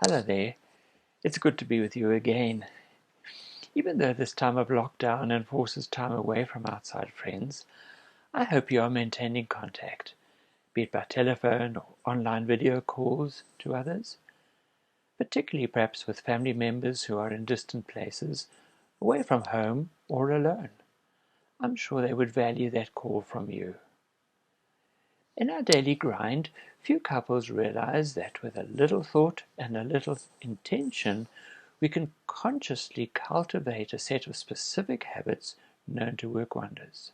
Hello there. It's good to be with you again. Even though this time of lockdown enforces time away from outside friends, I hope you are maintaining contact, be it by telephone or online video calls to others, particularly perhaps with family members who are in distant places, away from home or alone. I'm sure they would value that call from you. In our daily grind, few couples realize that with a little thought and a little intention, we can consciously cultivate a set of specific habits known to work wonders.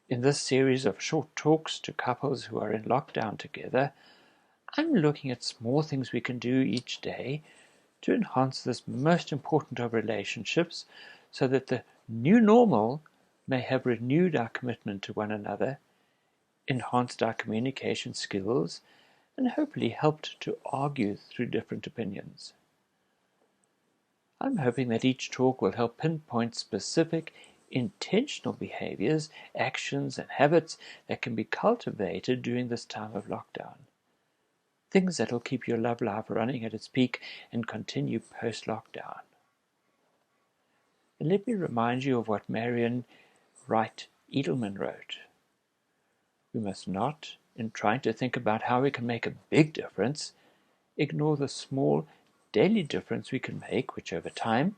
In this series of short talks to couples who are in lockdown together, I'm looking at small things we can do each day to enhance this most important of relationships so that the new normal may have renewed our commitment to one another, enhanced our communication skills, and hopefully helped to argue through different opinions. I'm hoping that each talk will help pinpoint specific, intentional behaviors, actions, and habits that can be cultivated during this time of lockdown. Things that will keep your love life running at its peak and continue post-lockdown. And let me remind you of what Marion Wright Edelman wrote. We must not, in trying to think about how we can make a big difference, ignore the small daily difference we can make, which over time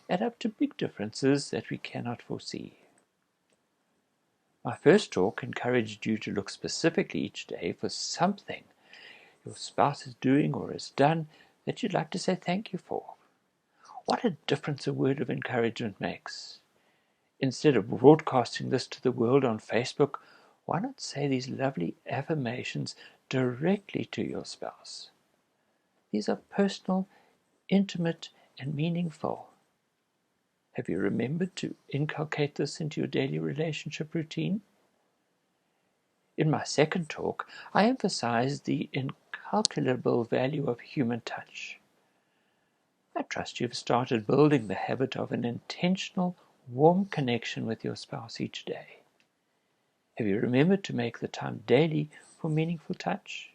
add up to big differences that we cannot foresee. My first talk encouraged you to look specifically each day for something your spouse is doing or has done that you'd like to say thank you for. What a difference a word of encouragement makes. Instead of broadcasting this to the world on Facebook, why not say these lovely affirmations directly to your spouse? These are personal, intimate, and meaningful. Have you remembered to inculcate this into your daily relationship routine? In my second talk, I emphasized the incalculable value of human touch. I trust you've started building the habit of an intentional, warm connection with your spouse each day. Have you remembered to make the time daily for meaningful touch?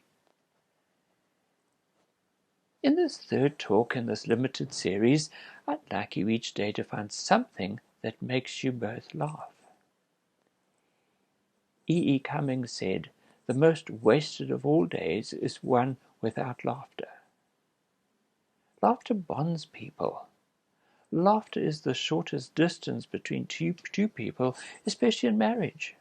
In this third talk in this limited series, I'd like you each day to find something that makes you both laugh. E. Cummings said, "The most wasted of all days is one without laughter." Laughter bonds people. Laughter is the shortest distance between two people, especially in marriage.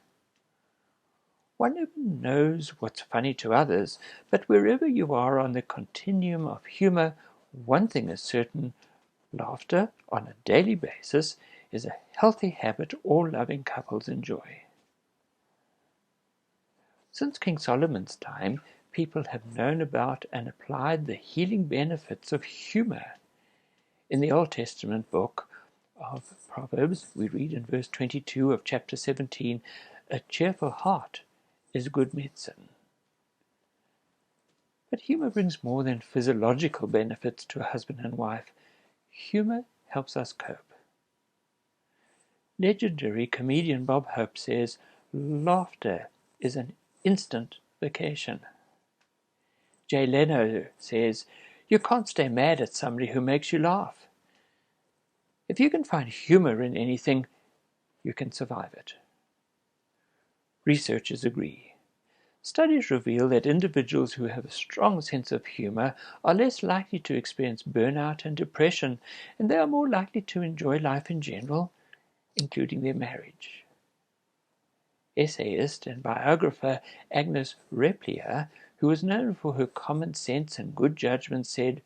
One never knows what's funny to others, but wherever you are on the continuum of humor, one thing is certain: laughter on a daily basis is a healthy habit all loving couples enjoy. Since King Solomon's time, people have known about and applied the healing benefits of humor. In the Old Testament book of Proverbs, we read in verse 22 of chapter 17, "A cheerful heart is good medicine." But humor brings more than physiological benefits to a husband and wife. Humor helps us cope. Legendary comedian Bob Hope says, "Laughter is an instant vacation." Jay Leno says, "You can't stay mad at somebody who makes you laugh." If you can find humor in anything, you can survive it. Researchers agree. Studies reveal that individuals who have a strong sense of humor are less likely to experience burnout and depression, and they are more likely to enjoy life in general, including their marriage. Essayist and biographer Agnes Repplier, who was known for her common sense and good judgment, said,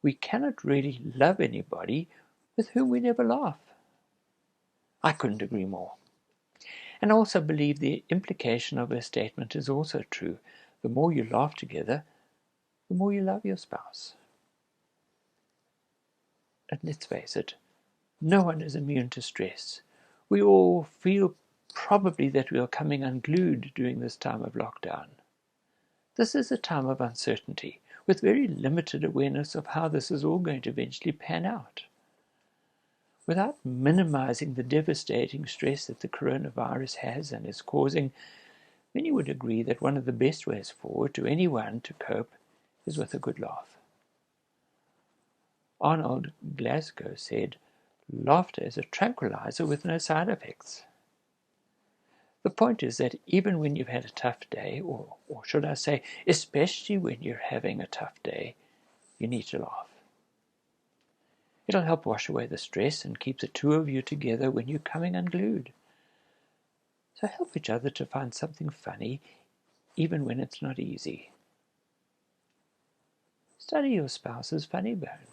"We cannot really love anybody with whom we never laugh." I couldn't agree more. And I also believe the implication of her statement is also true. The more you laugh together, the more you love your spouse. And let's face it, no one is immune to stress. We all feel probably that we are coming unglued during this time of lockdown. This is a time of uncertainty, with very limited awareness of how this is all going to eventually pan out. Without minimizing the devastating stress that the coronavirus has and is causing, many would agree that one of the best ways forward to anyone to cope is with a good laugh. Arnold Glasgow said, "Laughter is a tranquilizer with no side effects." The point is that even when you've had a tough day, or should I say, especially when you're having a tough day, you need to laugh. It'll help wash away the stress and keep the two of you together when you're coming unglued. So help each other to find something funny, even when it's not easy. Study your spouse's funny bone.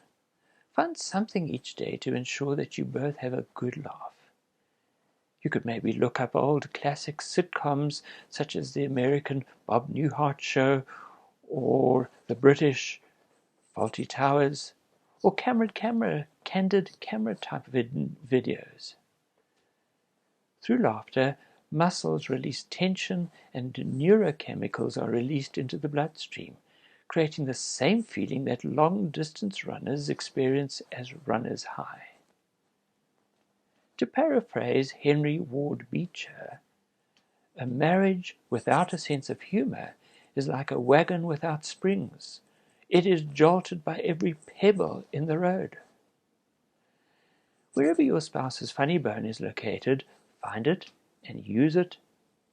Find something each day to ensure that you both have a good laugh. You could maybe look up old classic sitcoms such as the American Bob Newhart Show or the British Fawlty Towers or candid camera type of videos. Through laughter, muscles release tension and neurochemicals are released into the bloodstream, creating the same feeling that long-distance runners experience as runner's high. To paraphrase Henry Ward Beecher, a marriage without a sense of humor is like a wagon without springs. It is jolted by every pebble in the road. Wherever your spouse's funny bone is located, find it and use it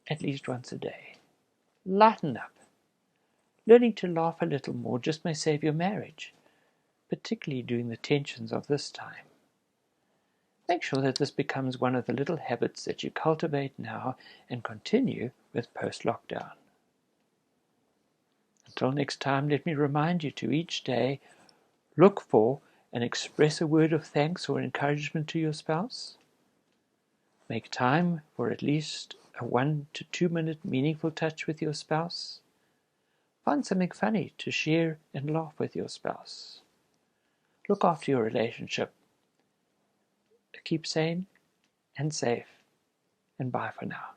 at least once a day. Lighten up. Learning to laugh a little more just may save your marriage, particularly during the tensions of this time. Make sure that this becomes one of the little habits that you cultivate now and continue with post-lockdown. Until next time, let me remind you to each day look for and express a word of thanks or encouragement to your spouse. Make time for at least a 1 to 2 minute meaningful touch with your spouse. Find something funny to share and laugh with your spouse. Look after your relationship. Keep sane and safe, and bye for now.